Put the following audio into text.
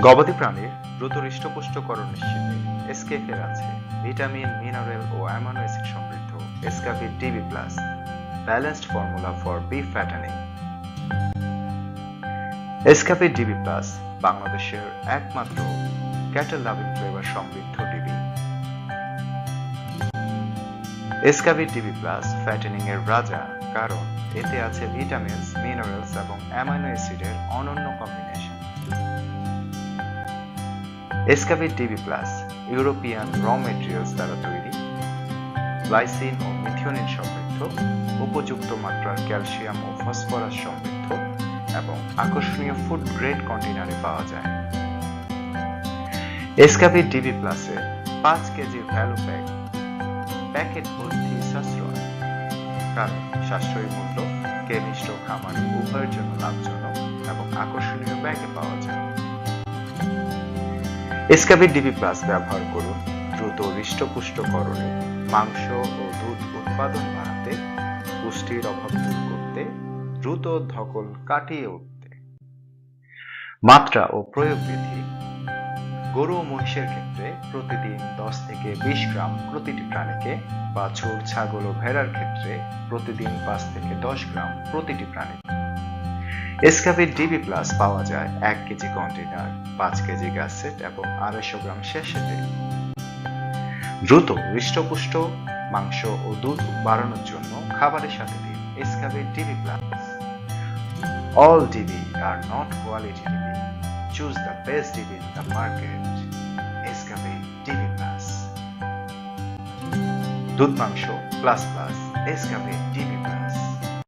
গবাদি প্রাণীর দ্রুত হৃষ্টপুষ্টকরণ নিশ্চিতে এসকেফের আছে ভিটামিন, মিনারেল ও অ্যামাইনো অ্যাসিড সমৃদ্ধ Eskayef DB plus, balanced formula for beef fattening. Eskayef DB plus বাংলাদেশের একমাত্র ক্যাটেল লাভিং ফ্লেভার সমৃদ্ধ DB. Eskayef DB plus fattening এর রাজা, কারণ এতে আছে ভিটামিনস, মিনারেলস এবং অ্যামাইনো অ্যাসিডের অনন্য combination. Eskayef DB plus European raw materials দ্বারা তৈরি, গ্লাইসিন ও মিথিওনিন সমৃদ্ধ, উপযুক্ত মাত্রার ক্যালসিয়াম ও ফসফরাস সমৃদ্ধ এবং আকর্ষণীয় ফুড গ্রেড কন্টেনারে পাওয়া যায়। এসকাফি ডিবি প্লাসে 5 কেজি ভ্যালু প্যাকেট ভর্তি সাশ্রয়, কারণ সাশ্রয়ী মূল্য কেমিস্ট ও খামার উভয়ের জন্য লাভজনক এবং আকর্ষণীয় ব্যাগে পাওয়া যায়। এসকাফি ডিবি প্লাস ব্যবহার করুন দ্রুত হৃষ্টপুষ্টকরণে, মাংস ও দুধ উৎপাদন বাড়াতে, পুষ্টির অভাব দূর করতে, দ্রুত ধকল কাটিয়ে উঠতে। মাত্রা ও প্রয়োগ বিধি: গরু ও মহিষের ক্ষেত্রে প্রতিদিন 10 থেকে 20 গ্রাম প্রতিটি প্রাণীকে, বাছুর, ছাগল ও ভেড়ার ক্ষেত্রে প্রতিদিন 5 থেকে 10 গ্রাম প্রতিটি প্রাণীকে। এসকাফি ডিবি প্লাস পাওয়া যায় 1 কেজি কন্টেনার, 5 কেজি গ্যাসেট এবং 250 গ্রাম স্যাশেটে। দ্রুত হৃষ্টপুষ্ট মাংস ও দুধ বাড়ানোর জন্য খাবারের সাথে দিন Eskayef DB plus. All DB are not quality DB. Choose the best DB in the market. Escape DB Plus. দুধ মাংস প্লাস প্লাস এসকাফি ডিবি